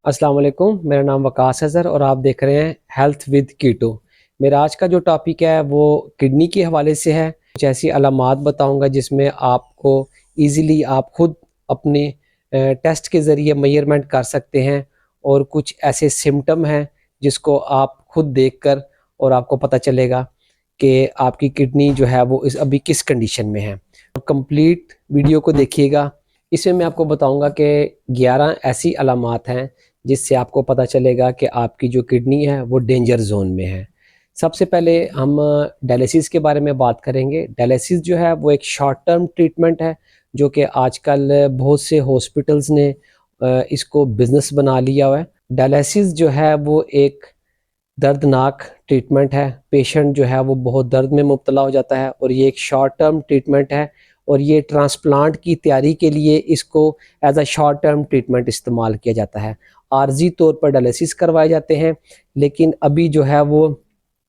अस्सलाम वालेकुम, मेरा नाम वकास है और आप देख रहे हैं हेल्थ विद कीटो। मेरा आज का जो टॉपिक है वो किडनी के हवाले से है। कुछ ऐसी अलामात बताऊंगा जिसमें आपको इजीली आप खुद अपने टेस्ट के ज़रिए मेजरमेंट कर सकते हैं, और कुछ ऐसे सिम्टम हैं जिसको आप खुद देखकर और आपको पता चलेगा कि आपकी किडनी जो है वो इस अभी किस कंडीशन में है। कंप्लीट वीडियो को देखिएगा। इसमें मैं आपको बताऊंगा कि 11 ऐसी अलामात हैं जिससे आपको पता चलेगा कि आपकी जो किडनी है वो डेंजर जोन में है। सबसे पहले हम डायलिसिस के बारे में बात करेंगे। डायलिसिस जो है वो एक शॉर्ट टर्म ट्रीटमेंट है जो कि आजकल बहुत से हॉस्पिटल्स ने इसको बिजनेस बना लिया हुआ है। डायलिसिस जो है वो एक दर्दनाक ट्रीटमेंट है। पेशेंट जो है वो बहुत दर्द में मुब्तला हो जाता है और ये एक शॉर्ट टर्म ट्रीटमेंट है, और ये ट्रांसप्लांट की तैयारी के लिए इसको as a short term treatment इस्तेमाल किया जाता है। आर्जी तौर पर डायलिसिस करवाए जाते हैं, लेकिन अभी जो है वो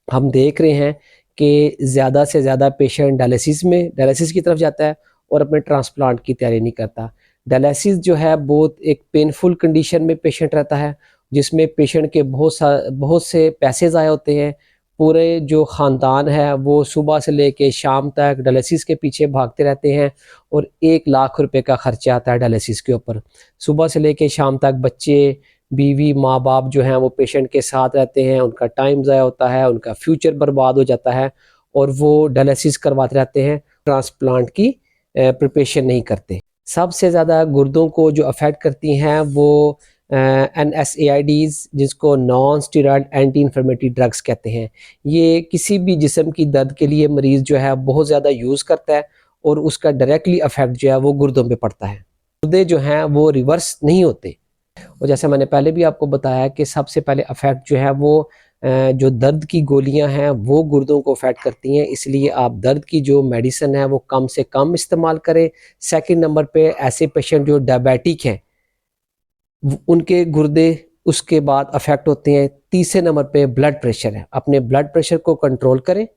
हम देख रहे हैं कि ज़्यादा से ज़्यादा पेशेंट डायलिसिस की तरफ जाता है और अपने ट्रांसप्लांट की तैयारी नहीं करता। डायलिसिस जो है बहुत एक पेनफुल कंडीशन में पेशेंट रहता है, जिसमें पेशेंट के बहुत से पैसे ज़ाया होते हैं। पूरे जो ख़ानदान है वो सुबह से लेके शाम तक डायलिसिस के पीछे भागते रहते हैं, और 1 लाख रुपए का खर्चा आता है डायलिसिस के ऊपर। सुबह से लेके शाम तक बच्चे, बीवी, माँ बाप जो हैं वो पेशेंट के साथ रहते हैं, उनका टाइम ज़ाया होता है, उनका फ्यूचर बर्बाद हो जाता है, और वो डायलिसिस करवाते रहते हैं, ट्रांसप्लांट की प्रिपरेशन नहीं करते। सबसे ज़्यादा गुर्दों को जो अफेक्ट करती हैं वो NSAIDs, जिसको non steroid anti inflammatory drugs कहते हैं। ये किसी भी जिस्म की दर्द के लिए मरीज़ जो है बहुत ज़्यादा यूज़ करता है, और उसका डायरेक्टली अफेक्ट जो है वो गुर्दों पे पड़ता है। गुर्दे जो हैं वो रिवर्स नहीं होते, और जैसे मैंने पहले भी आपको बताया कि सबसे पहले अफेक्ट जो है वो जो दर्द की गोलियां हैं वो गुर्दों को अफेक्ट करती हैं, इसलिए आप दर्द की जो मेडिसिन है वो कम से कम इस्तेमाल करें। सेकंड नंबर पे ऐसे पेशेंट जो डायबिटिक हैं उनके गुर्दे उसके बाद अफेक्ट होते हैं। तीसरे नंबर पे ब्लड प्रेशर है, अपने ब्लड प्रेशर को कंट्रोल करें।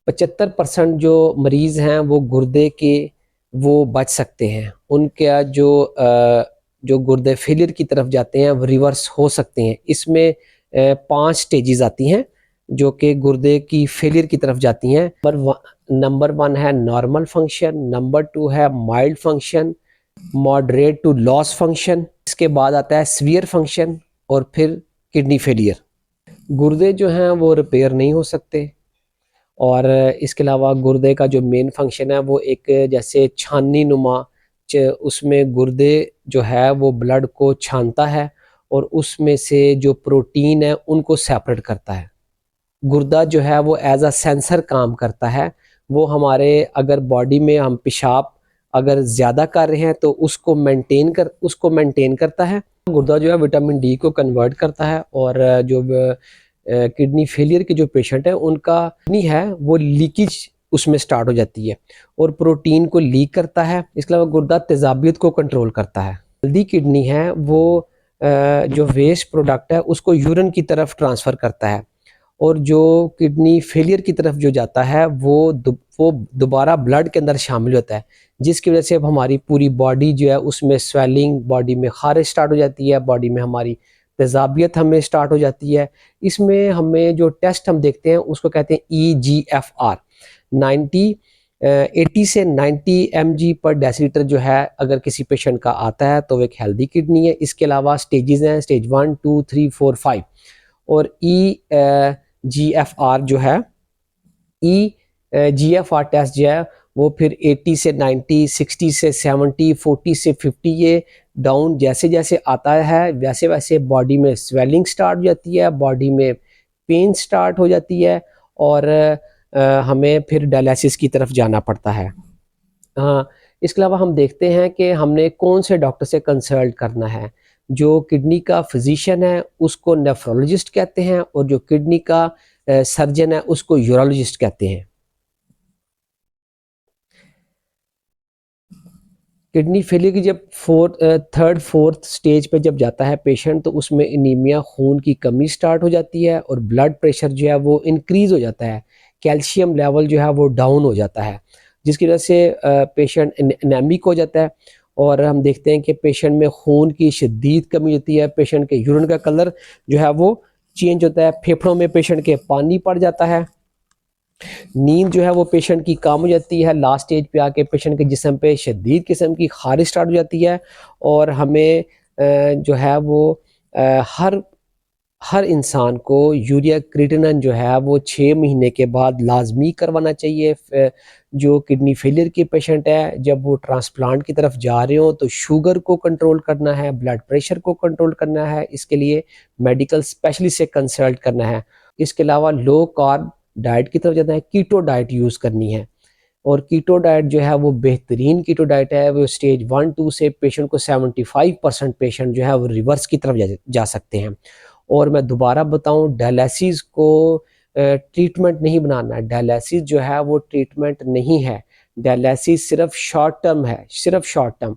75% जो मरीज़ हैं वो गुर्दे के वो बच सकते हैं, उनका जो गुर्दे फेलियर की तरफ जाते हैं वो रिवर्स हो सकते हैं। इसमें 5 स्टेजेस आती हैं जो कि गुर्दे की फेलियर की तरफ जाती हैं। नंबर 1 है नॉर्मल फंक्शन, नंबर 2 है mild function, moderate to loss function, इसके बाद आता है सीवियर फंक्शन, और फिर किडनी फेलियर। गुर्दे जो हैं वो रिपेयर नहीं हो सकते, और इसके अलावा गुर्दे का जो मेन फंक्शन है वो एक जैसे छाननी नुमा, उसमें गुर्दे जो है वो ब्लड को छानता है और उसमें से जो प्रोटीन है उनको सेपरेट करता है। गुर्दा जो है वो एज अ सेंसर काम करता है। वो हमारे अगर बॉडी में हम पेशाब अगर ज़्यादा कर रहे हैं तो उसको मेंटेन करता है। गुर्दा जो है विटामिन डी को कन्वर्ट करता है, और जो किडनी फेलियर के जो पेशेंट है उनका किडनी है वो लीकेज उसमें स्टार्ट हो जाती है और प्रोटीन को लीक करता है। इसके अलावा गुर्दा तेजाबियत को कंट्रोल करता है। हेल्दी किडनी है वो जो वेस्ट प्रोडक्ट है उसको यूरिन की तरफ ट्रांसफ़र करता है, और जो किडनी फेलियर की तरफ जो जाता है वो दोबारा ब्लड के अंदर शामिल होता है, जिसकी वजह से अब हमारी पूरी बॉडी जो है उसमें स्वेलिंग, बॉडी में खारिश स्टार्ट हो जाती है, बॉडी में हमारी तेजाबियत हमें स्टार्ट हो जाती है। इसमें हमें जो टेस्ट हम देखते हैं उसको कहते हैं EGFR। 80 से 90 mg पर डेसीलीटर जो है अगर किसी पेशेंट का आता है तो वो एक हेल्दी किडनी है। इसके अलावा स्टेजेस हैं, स्टेज 1 2 3 4 5, और EGFR जो है, EGFR टेस्ट जो है वो फिर 80 से 90, 60 से 70, 40 से 50, ये डाउन जैसे जैसे आता है वैसे वैसे बॉडी में स्वेलिंग स्टार्ट हो जाती है, बॉडी में पेन स्टार्ट हो जाती है, और हमें फिर डायलिसिस की तरफ जाना पड़ता है। इसके अलावा हम देखते हैं कि हमने कौन से डॉक्टर से कंसल्ट करना है। जो किडनी का फिजिशियन है उसको नेफ्रोलॉजिस्ट कहते हैं, और जो किडनी का सर्जन है उसको यूरोलॉजिस्ट कहते हैं। किडनी फेलियर की जब थर्ड फोर्थ स्टेज पे जब जाता है पेशेंट तो उसमें एनीमिया, खून की कमी स्टार्ट हो जाती है, और ब्लड प्रेशर जो है वो इंक्रीज हो जाता है, कैल्शियम लेवल जो है वो डाउन हो जाता है, जिसकी वजह से पेशेंट एनेमिक हो जाता है, और हम देखते हैं कि पेशेंट में खून की शदीद कमी होती है, पेशेंट के यूरिन का कलर जो है वो चेंज होता है, फेफड़ों में पेशेंट के पानी पड़ जाता है, नींद जो है वो पेशेंट की कम हो जाती है, लास्ट स्टेज पे आके पेशेंट के जिस्म पे शदीद किस्म की खारिश स्टार्ट हो जाती है। और हमें जो है वो हर इंसान को यूरिया क्रिएटिनिन जो है वो 6 महीने के बाद लाजमी करवाना चाहिए। जो किडनी फेलियर के पेशेंट है, जब वो ट्रांसप्लांट की तरफ जा रहे हो तो शुगर को कंट्रोल करना है, ब्लड प्रेशर को कंट्रोल करना है, इसके लिए मेडिकल स्पेशलिस्ट से कंसल्ट करना है। इसके अलावा लो कार्ब डाइट की तरफ जाना है, कीटो डाइट यूज़ करनी है। और कीटो डाइट जो है वो बेहतरीन कीटो डाइट है, वो स्टेज 1-2 से पेशेंट को 75% पेशेंट जो है वो रिवर्स की तरफ जा सकते हैं। और मैं दोबारा बताऊं, डायलिसिस को ट्रीटमेंट नहीं बनाना है, डायलिसिस जो है वो ट्रीटमेंट नहीं है, डायलिसिस सिर्फ शॉर्ट टर्म है, सिर्फ शॉर्ट टर्म।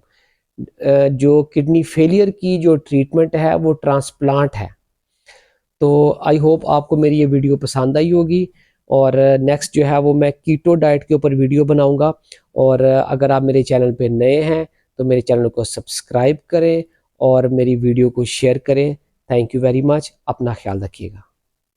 जो किडनी फेलियर की जो ट्रीटमेंट है वो ट्रांसप्लांट है। तो आई होप आपको मेरी ये वीडियो पसंद आई होगी, और नेक्स्ट जो है वो मैं कीटो डाइट के ऊपर वीडियो बनाऊंगा। और अगर आप मेरे चैनल पे नए हैं तो मेरे चैनल को सब्सक्राइब करें और मेरी वीडियो को शेयर करें। थैंक यू वेरी मच, अपना ख्याल रखिएगा।